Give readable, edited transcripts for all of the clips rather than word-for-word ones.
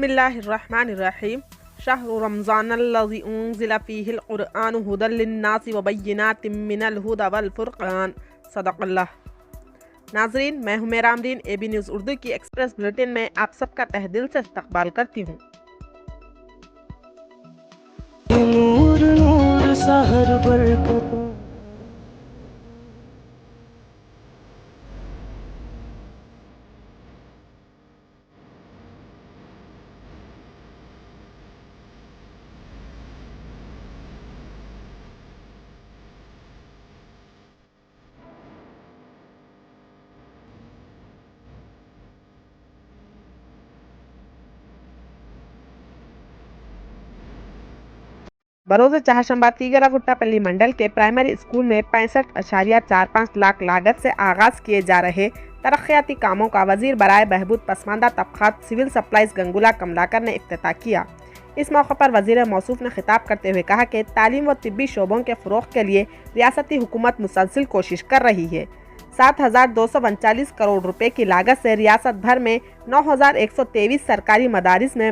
اللہ الرحمن الرحیم شہر رمضان الذی انزل فیہ القرآن ھدی للناس وبینات من الھدی والفرقان صدق اللہ۔ ناظرین، میں ہوں میرا امرین اے بی نیوز اردو کی ایکسپریس بلیٹن میں آپ سب کا تہ دل سے استقبال کرتی ہوں۔ نور نور سحر برکت بروز چہارشنبہ تیگراگٹاپلی منڈل کے پرائمری اسکول میں 65.45 لاکھ لاگت سے آغاز کیے جا رہے ترقیاتی کاموں کا وزیر برائے بہبود پسماندہ طبقات سول سپلائز گنگولا کملاکر نے افتتاح کیا۔ اس موقع پر وزیر موصوف نے خطاب کرتے ہوئے کہا کہ تعلیم و طبی شعبوں کے فروغ کے لیے ریاستی حکومت مسلسل کوشش کر رہی ہے۔ 7,239 کروڑ روپے کی لاگت سے ریاست بھر میں 9,123 سرکاری مدارس میں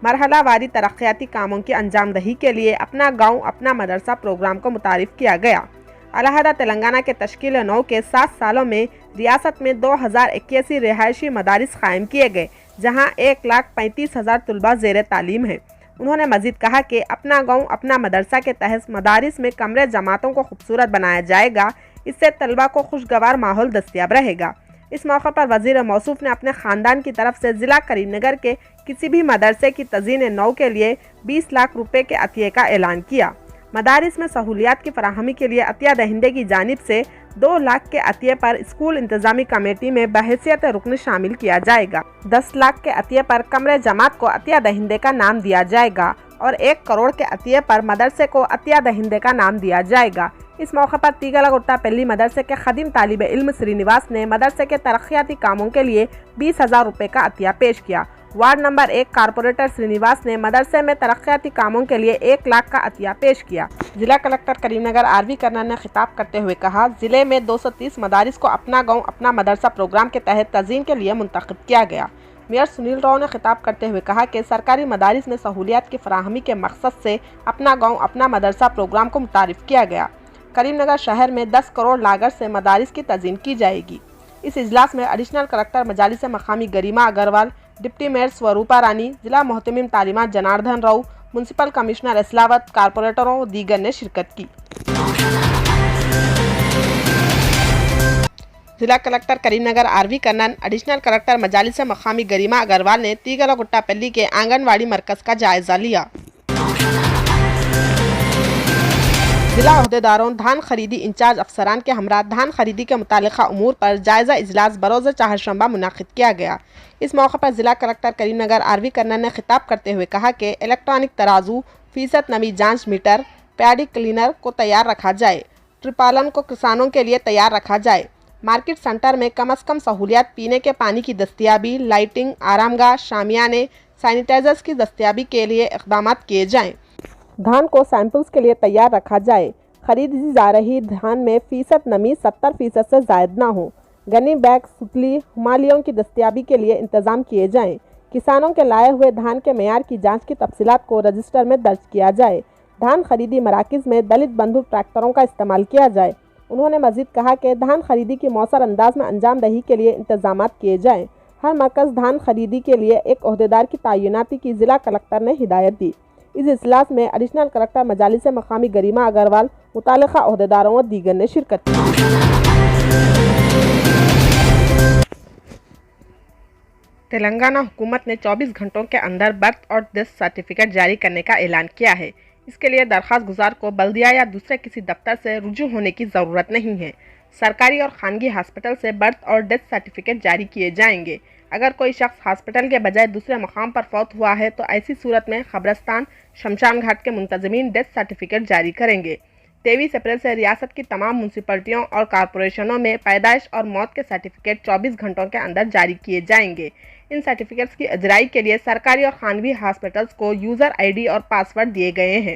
مرحلہ واری ترقیاتی کاموں کی انجام دہی کے لیے اپنا گاؤں اپنا مدرسہ پروگرام کو متعارف کیا گیا۔ علیحدہ تلنگانہ کے تشکیل نو کے 7 سالوں میں ریاست میں 2,081 رہائشی مدارس قائم کیے گئے، جہاں 1,35,000 طلباء زیر تعلیم ہیں۔ انہوں نے مزید کہا کہ اپنا گاؤں اپنا مدرسہ کے تحت مدارس میں کمرے جماعتوں کو خوبصورت بنایا جائے گا، اس سے طلباء کو خوشگوار ماحول دستیاب رہے گا۔ اس موقع پر وزیر موصوف نے اپنے خاندان کی طرف سے ضلع کریم نگر کے کسی بھی مدرسے کی تزئین نو کے لیے 20 لاکھ روپے کے عطیے کا اعلان کیا۔ مدارس میں سہولیات کی فراہمی کے لیے عطیہ دہندے کی جانب سے 2 لاکھ کے عطیے پر اسکول انتظامی کمیٹی میں بحیثیت رکن شامل کیا جائے گا۔ 10 لاکھ کے عطیے پر کمرے جماعت کو عطیہ دہندے کا نام دیا جائے گا اور 1 کروڑ کے عطیے پر مدرسے کو عطیہ دہندے کا نام دیا جائے گا۔ اس موقع پر تیگراگٹاپلی مدرسے کے خادم طالب علم سرینواس نے مدرسے کے ترقیاتی کاموں کے لیے 20,000 روپے کا عطیہ پیش کیا۔ وارڈ نمبر 1 کارپوریٹر سرینواس نے مدرسے میں ترقیاتی کاموں کے لیے 1 لاکھ کا عطیہ پیش کیا۔ ضلع collector Karimnagar R V Karnan نے خطاب کرتے ہوئے کہا، ضلع میں 230 مدارس کو اپنا گاؤں اپنا مدرسہ پروگرام کے تحت تزئین کے لیے منتخب کیا گیا۔ میئر سنیل راؤ نے خطاب کرتے ہوئے کہا کہ سرکاری مدارس میں سہولیات کی فراہمی کے مقصد سے اپنا گاؤں اپنا مدرسہ پروگرام کو متعارف کیا گیا۔ کریم نگر شہر میں 10 کروڑ لاگت سے مدارس کی تزئین کی جائے گی۔ اس اجلاس میں ایڈیشنل کلکٹر مجالس مقامی گریما اگروال، ڈپٹی میئر سوروپا رانی، ضلع محتمم تعلیمات جناردھن راؤ، میونسپل کمشنر اسلاوت، کارپوریٹروں و دیگر نے شرکت کی۔ ضلع collector Karimnagar R V Karnan, additional collector مجالس مقامی گریما اگروال نے تیگراگٹاپلی کے آنگن واڑی مرکز کا جائزہ لیا۔ ضلع عہدیداروں، دھان خریدی انچارج افسران کے ہمراہ دھان خریدی کے متعلقہ امور پر جائزہ اجلاس بروز چہارشنبہ منعقد کیا گیا۔ اس موقع پر ضلع collector Karimnagar R V Karnan نے خطاب کرتے ہوئے کہا کہ الیکٹرانک ترازو، فیصد نمی جانچ میٹر، پیڈی کلینر کو تیار رکھا جائے، ٹرپالن کو کسانوں کے لیے تیار رکھا جائے، مارکیٹ سینٹر میں کم از کم سہولیات پینے کے پانی کی دستیابی، لائٹنگ، آرام گاہ، شامیانے، سینیٹائزرز کی دستیابی کے لیے اقدامات کیے جائیں۔ دھان کو سیمپلز کے لیے تیار رکھا جائے۔ خریدی جا رہی دھان میں فیصد نمی 70% سے زائد نہ ہو۔ گنی بیگ، ستلی، ہمالیوں کی دستیابی کے لیے انتظام کیے جائیں۔ کسانوں کے لائے ہوئے دھان کے معیار کی جانچ کی تفصیلات کو رجسٹر میں درج کیا جائے۔ دھان خریدی مراکز میں دلت بندھو ٹریکٹروں کا استعمال کیا جائے۔ انہوں نے مزید کہا کہ دھان خریدی کی مؤثر انداز میں انجام دہی کے لیے انتظامات کیے جائیں۔ ہر مرکز دھان خریدی کے لیے ایک عہدیدار کی تعیناتی کی ضلع کلکٹر نے ہدایت دی۔ اس اجلاس میں ایڈیشنل کلکٹر مجالس مقامی گریما اگروال، متعلقہ عہدیداروں اور دیگر نے شرکت کی۔ تلنگانہ حکومت نے 24 گھنٹوں کے اندر برتھ اور ڈیتھ سرٹیفکیٹ جاری کرنے کا اعلان کیا ہے۔ اس کے لیے درخواست گزار کو بلدیہ یا دوسرے کسی دفتر سے رجوع ہونے کی ضرورت نہیں ہے۔ سرکاری اور خانگی ہاسپٹل سے برتھ اور ڈیتھ سرٹیفکیٹ جاری کیے جائیں گے۔ اگر کوئی شخص ہاسپٹل کے بجائے دوسرے مقام پر فوت ہوا ہے تو ایسی صورت میں قبرستان، شمشان گھاٹ کے منتظمین ڈیتھ سرٹیفکیٹ جاری کریں گے۔ 23 اپریل سے ریاست کی تمام میونسپلٹیوں اور کارپوریشنوں میں پیدائش اور موت کے سرٹیفکیٹ 24 گھنٹوں کے اندر جاری کیے جائیں گے۔ ان سرٹیفکیٹس کی اجرائی کے لیے سرکاری اور خانگی ہاسپٹلز کو یوزر آئی ڈی اور پاس ورڈ دیے گئے ہیں۔